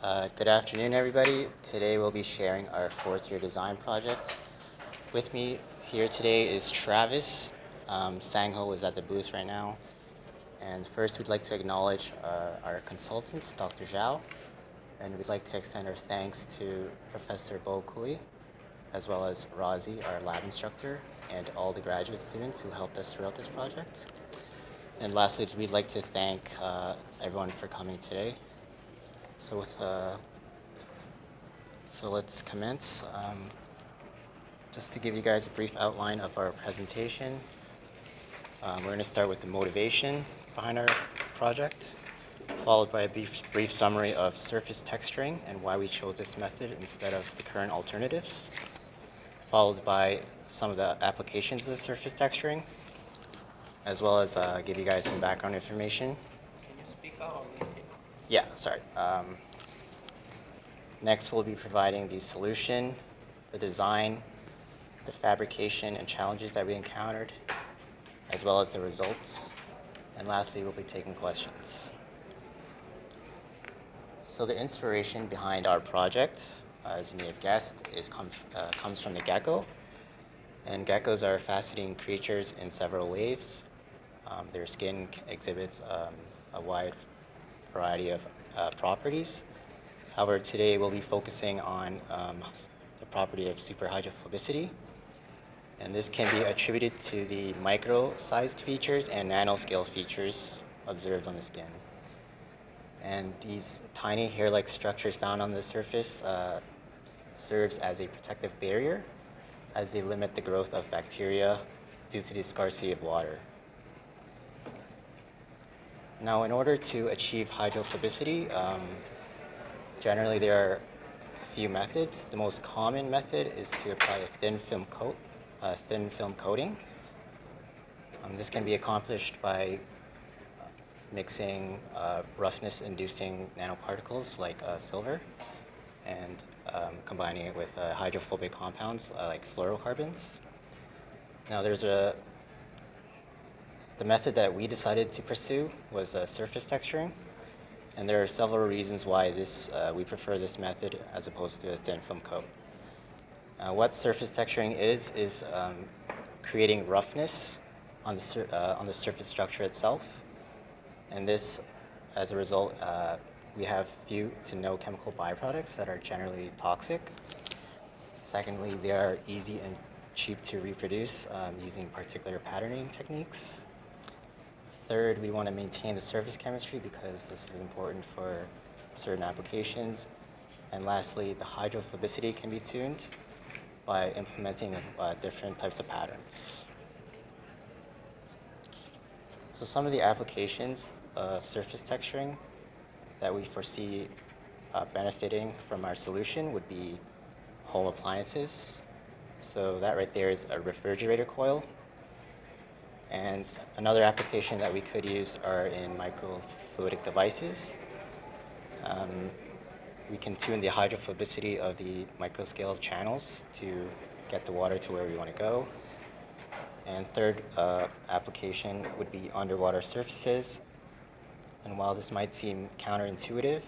Good afternoon, everybody. Today we'll be sharing our fourth year design project. With me here today is Travis. Sangho is at the booth right now. And first, we'd like to acknowledge our consultant, Dr. Yeow. And we'd like to extend our thanks to Professor Bo Kui, as well as Razi, our lab instructor, and all the graduate students who helped us throughout this project. And lastly, we'd like to thank everyone for coming today. So let's commence. Just to give you guys a brief outline of our presentation, we're going to start with the motivation behind our project, followed by a brief summary of surface texturing and why we chose this method instead of the current alternatives, followed by some of the applications of surface texturing, as well as give you guys some background information. Can you speak out? Yeah, sorry. Next, we'll be providing the solution, the design, the fabrication and challenges that we encountered, as well as the results. And lastly, we'll be taking questions. So the inspiration behind our project, as you may have guessed, comes from the gecko. And geckos are fascinating creatures in several ways. Their skin exhibits a wide variety of properties. However, today we'll be focusing on the property of superhydrophobicity. And this can be attributed to the micro-sized features and nanoscale features observed on the skin. And these tiny hair-like structures found on the surface serves as a protective barrier as they limit the growth of bacteria due to the scarcity of water. Now, in order to achieve hydrophobicity, generally there are a few methods. The most common method is to apply a thin film coating. This can be accomplished by mixing roughness-inducing nanoparticles like silver and combining it with hydrophobic compounds like fluorocarbons. Now, the method that we decided to pursue was surface texturing, and there are several reasons why we prefer this method as opposed to a thin film coat. What surface texturing is creating roughness on the surface structure itself, and this, as a result, we have few to no chemical byproducts that are generally toxic. Secondly, they are easy and cheap to reproduce using particular patterning techniques. Third, we want to maintain the surface chemistry because this is important for certain applications. And lastly, the hydrophobicity can be tuned by implementing different types of patterns. So some of the applications of surface texturing that we foresee benefiting from our solution would be home appliances. So that right there is a refrigerator coil. And another application that we could use are in microfluidic devices. We can tune the hydrophobicity of the microscale channels to get the water to where we want to go. And third application would be underwater surfaces. And while this might seem counterintuitive,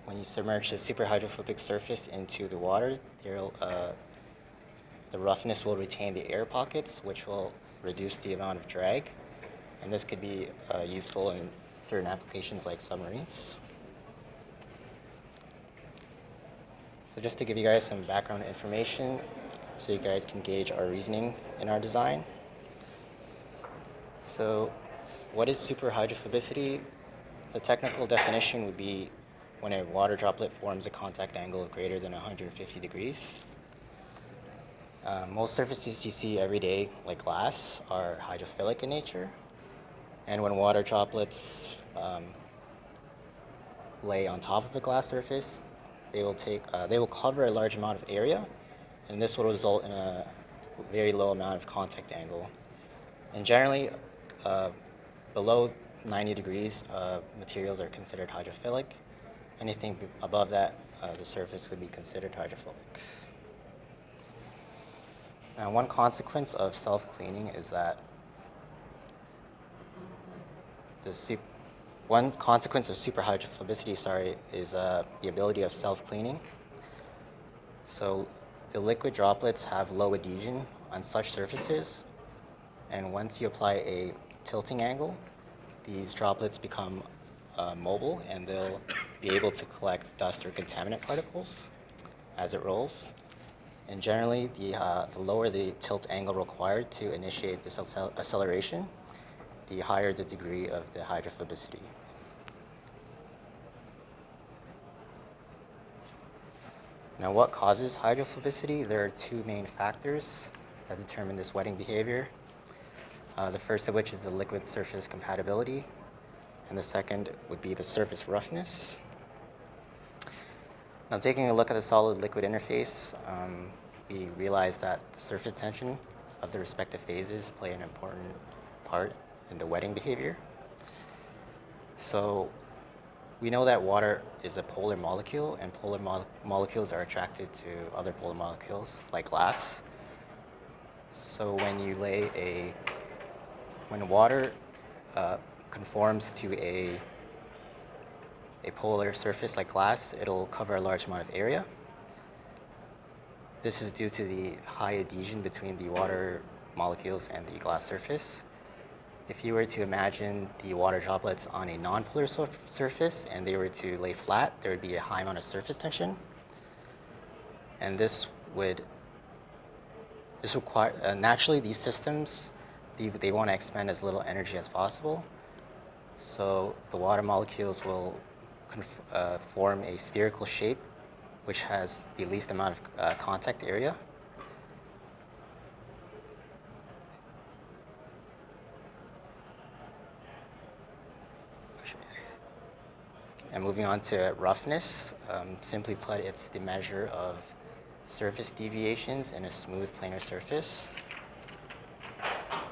when you submerge a superhydrophobic surface into the water, the roughness will retain the air pockets, which will reduce the amount of drag. And this could be useful in certain applications like submarines. So just to give you guys some background information so you guys can gauge our reasoning in our design. So what is superhydrophobicity? The technical definition would be when a water droplet forms a contact angle of greater than 150 degrees. Most surfaces you see every day, like glass, are hydrophilic in nature. And when water droplets lay on top of a glass surface, they will cover a large amount of area, and this will result in a very low amount of contact angle. And generally, below 90 degrees, materials are considered hydrophilic. Anything above that, the surface would be considered hydrophobic. Now, one consequence of self-cleaning is that One consequence of superhydrophobicity, is the ability of self-cleaning. So the liquid droplets have low adhesion on such surfaces, and once you apply a tilting angle, these droplets become mobile, and they'll be able to collect dust or contaminant particles as it rolls. And generally, the lower the tilt angle required to initiate this acceleration, the higher the degree of the hydrophobicity. Now, what causes hydrophobicity? There are two main factors that determine this wetting behavior. The first of which is the liquid surface compatibility, and the second would be the surface roughness. Now, taking a look at the solid-liquid interface, we realize that the surface tension of the respective phases play an important part in the wetting behavior. So we know that water is a polar molecule, and polar molecules are attracted to other polar molecules, like glass. So when water conforms to a polar surface like glass, it'll cover a large amount of area. This is due to the high adhesion between the water molecules and the glass surface. If you were to imagine the water droplets on a non-polar surface and they were to lay flat, there would be a high amount of surface tension. And this require, naturally these systems, they want to expend as little energy as possible. So the water molecules will form a spherical shape which has the least amount of contact area. And moving on to roughness, simply put, it's the measure of surface deviations in a smooth planar surface.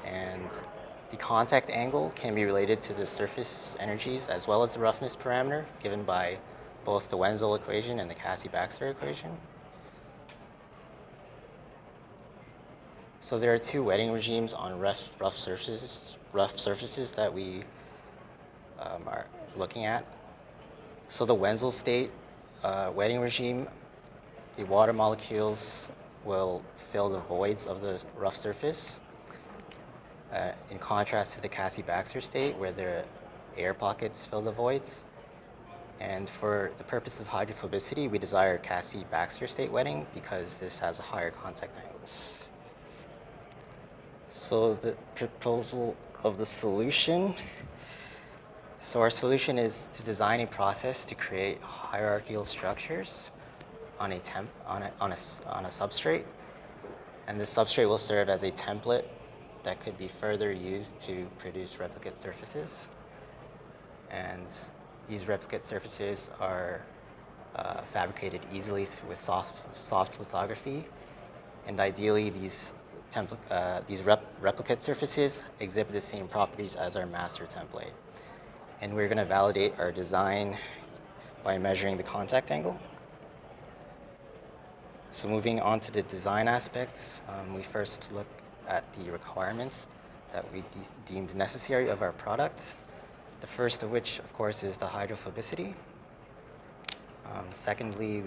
And the contact angle can be related to the surface energies as well as the roughness parameter given by both the Wenzel equation and the Cassie-Baxter equation. So there are two wetting regimes on rough surfaces that we are looking at. So the Wenzel state wetting regime, the water molecules will fill the voids of the rough surface, in contrast to the Cassie-Baxter state, where the air pockets fill the voids. And for the purpose of hydrophobicity, we desire Cassie-Baxter state wetting because this has higher contact angles. So the proposal of the solution. So our solution is to design a process to create hierarchical structures on a substrate, and the substrate will serve as a template that could be further used to produce replicate surfaces. And these replicate surfaces are fabricated easily with soft lithography, and ideally these replicate surfaces exhibit the same properties as our master template. And we're going to validate our design by measuring the contact angle. So moving on to the design aspects, we first look at the requirements that we deemed necessary of our product. The first of which, of course, is the hydrophobicity. Secondly,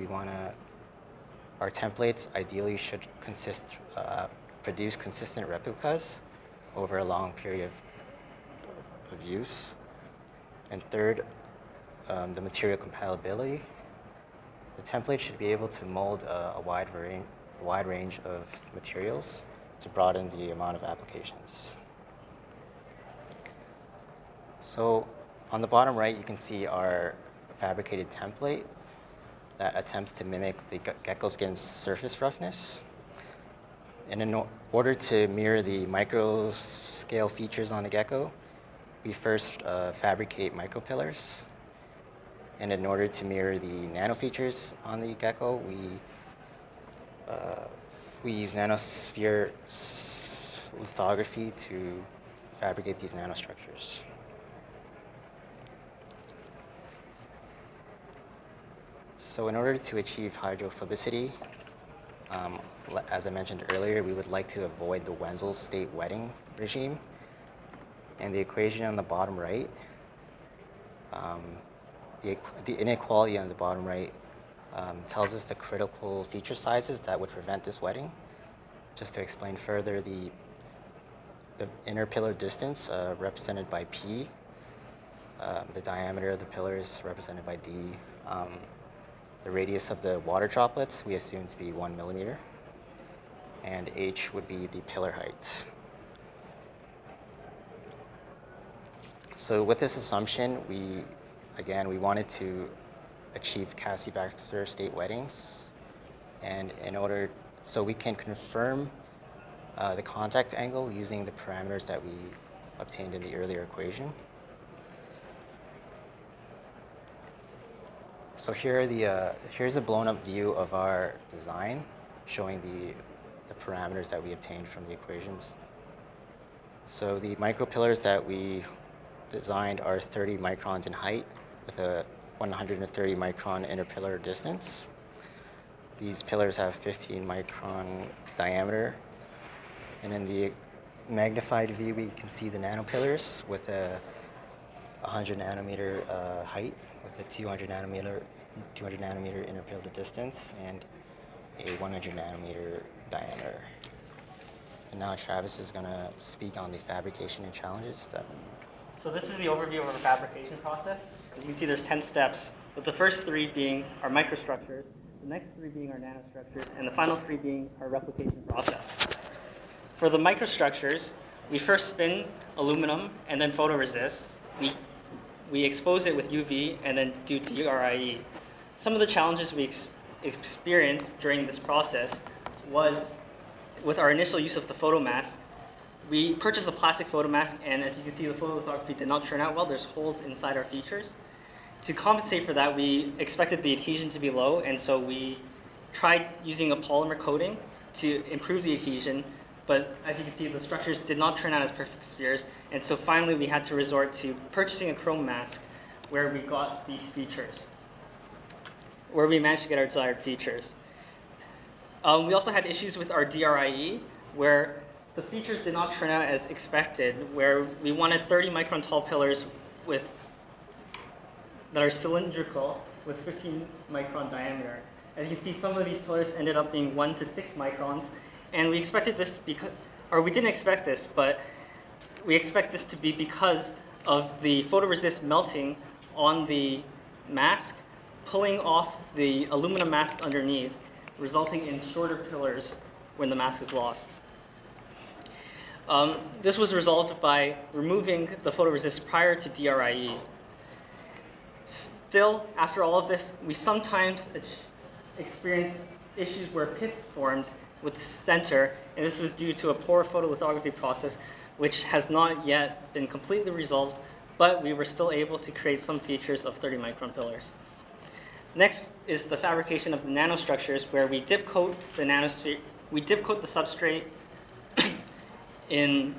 our templates ideally should produce consistent replicas over a long period of use. And third, the material compatibility. The template should be able to mold a wide range of materials to broaden the amount of applications. So on the bottom right, you can see our fabricated template that attempts to mimic the gecko skin's surface roughness. And in order to mirror the micro scale features on the gecko, we first fabricate micropillars. And in order to mirror the nano features on the gecko, we use nanosphere lithography to fabricate these nanostructures. So in order to achieve hydrophobicity, as I mentioned earlier, we would like to avoid the Wenzel state wetting regime. And the equation on the bottom right Um, the inequality on the bottom right tells us the critical feature sizes that would prevent this wetting. Just to explain further, the inner pillar distance represented by P, the diameter of the pillars represented by D, the radius of the water droplets we assume to be 1 millimeter, and H would be the pillar height. So with this assumption, we wanted to achieve Cassie-Baxter state wettings, and so we can confirm the contact angle using the parameters that we obtained in the earlier equation. So here's a blown-up view of our design, showing the parameters that we obtained from the equations. So the micropillars that we designed are 30 microns in height with a 130 micron inner pillar distance. These pillars have 15 micron diameter. And in the magnified view, we can see the nanopillars with a 100 nanometer height with a 200 nanometer inner pillar distance and a 100 nanometer diameter. And now Travis is going to speak on the fabrication and challenges. So this is the overview of our fabrication process. As you can see, there's 10 steps, with the first 3 being our microstructures, the next 3 being our nanostructures, and the final 3 being our replication process. For the microstructures, we first spin aluminum and then photoresist. We expose it with UV and then do DRIE. Some of the challenges we experienced during this process was with our initial use of the photomask. We purchased a plastic photomask, and as you can see, the photolithography did not turn out well. There's holes inside our features. To compensate for that, we expected the adhesion to be low, and so we tried using a polymer coating to improve the adhesion, but as you can see, the structures did not turn out as perfect spheres, and so finally we had to resort to purchasing a chrome mask where we got these features, where we managed to get our desired features. We also had issues with our DRIE, where the features did not turn out as expected, where we wanted 30 micron tall pillars that are cylindrical with 15 micron diameter. As you can see, some of these pillars ended up being 1 to 6 microns, and we expected this we didn't expect this, but we expect this to be because of the photoresist melting on the mask, pulling off the aluminum mask underneath, resulting in shorter pillars when the mask is lost. This was resolved by removing the photoresist prior to DRIE. Still, after all of this, we sometimes experience issues where pits formed with the center, and this was due to a poor photolithography process, which has not yet been completely resolved, but we were still able to create some features of 30 micron pillars. Next is the fabrication of the nanostructures, where we dip coat the substrate in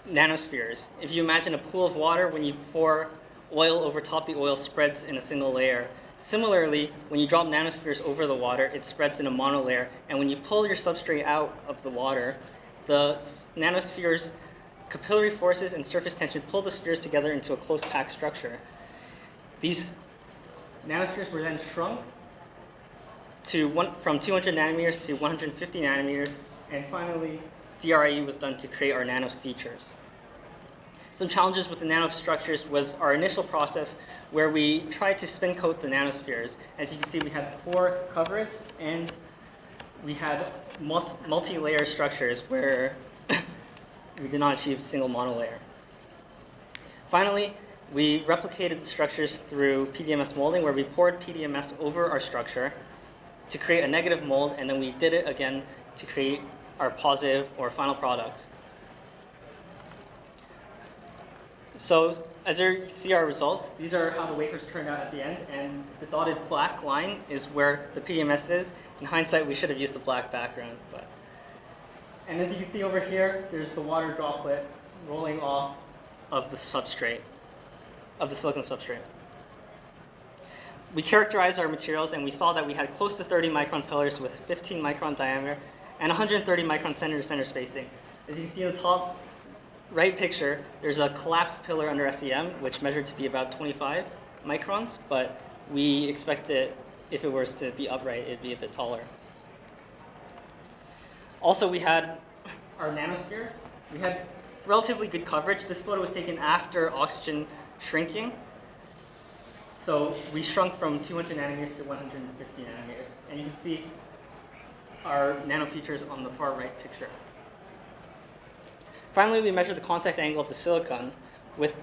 nanospheres. If you imagine a pool of water, when you pour oil over top, the oil spreads in a single layer. Similarly, when you drop nanospheres over the water, it spreads in a monolayer. And when you pull your substrate out of the water, the nanospheres' capillary forces and surface tension pull the spheres together into a close packed structure. These nanospheres were then shrunk from 200 nanometers to 150 nanometers, and finally, DRIE was done to create our nano features. Some challenges with the nanostructures was our initial process where we tried to spin coat the nanospheres. As you can see, we had poor coverage and we had multi-layer structures where we did not achieve a single monolayer. Finally, we replicated the structures through PDMS molding, where we poured PDMS over our structure to create a negative mold, and then we did it again to create our positive or final product. So as you see our results, these are how the wafers turned out at the end, and the dotted black line is where the PDMS is. In hindsight, we should have used a black background. And as you can see over here, there's the water droplets rolling off of the substrate, of the silicon substrate. We characterized our materials, and we saw that we had close to 30 micron pillars with 15 micron diameter and 130 micron center-to-center spacing. As you can see on the top, right picture, there's a collapsed pillar under SEM, which measured to be about 25 microns, but we expect it, if it was to be upright, it'd be a bit taller. Also, we had our nanospheres. We had relatively good coverage. This photo was taken after oxygen shrinking. So we shrunk from 200 nanometers to 150 nanometers. And you can see our nano features on the far right picture. Finally, we measured the contact angle of the silicon with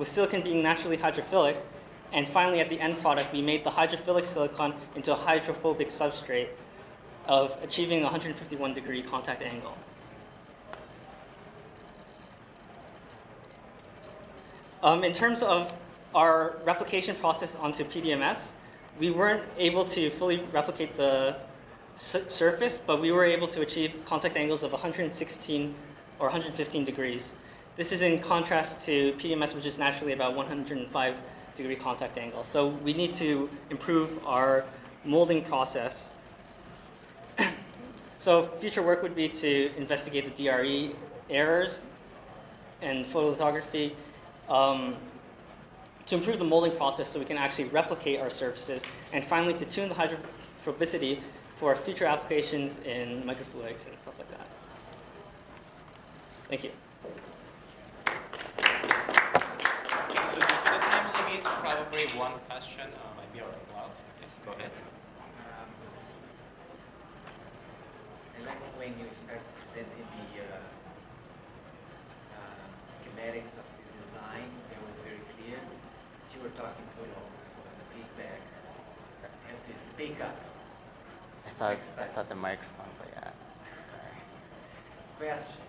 silicon being naturally hydrophilic. And finally, at the end product, we made the hydrophilic silicon into a hydrophobic substrate of achieving 151-degree contact angle. In terms of our replication process onto PDMS, we weren't able to fully replicate the surface, but we were able to achieve contact angles of 116 or 115 degrees. This is in contrast to PDMS, which is naturally about 105-degree contact angle. So we need to improve our molding process. So future work would be to investigate the DRE errors and photolithography to improve the molding process so we can actually replicate our surfaces, and finally to tune the hydrophobicity for future applications in microfluidics and stuff like that. Thank you. So the time limit, probably one question might be allowed. Yes, go ahead. I like when you start presenting the schematics of the design. That was very clear. But you were talking to us as a feedback. You have to speak up. I thought the microphone, but yeah. Question.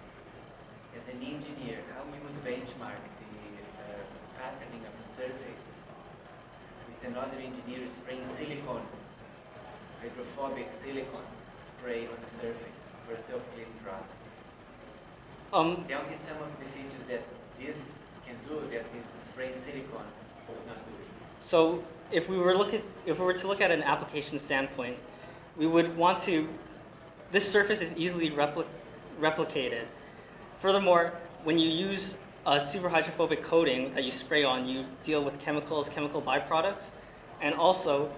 As an engineer, how you would benchmark the patterning of a surface with another engineer spraying silicone, hydrophobic silicone spray on the surface for a self-cleaning product? Tell me some of the features that this can do that with spray silicone would not do. So if we were to look at an application standpoint, we would want to, this surface is easily replicated. Furthermore, when you use a superhydrophobic coating that you spray on, you deal with chemical byproducts, and also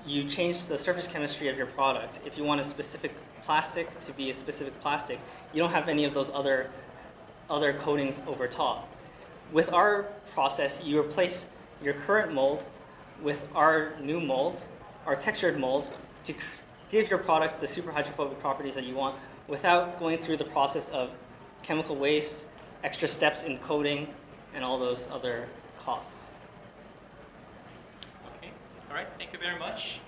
you change the surface chemistry of your product. If you want a specific plastic to be a specific plastic, you don't have any of those other coatings over top. With our process, you replace your current mold with our new mold, our textured mold, to give your product the superhydrophobic properties that you want without going through the process of chemical waste, extra steps in coating, and all those other costs. Okay. All right. Thank you very much.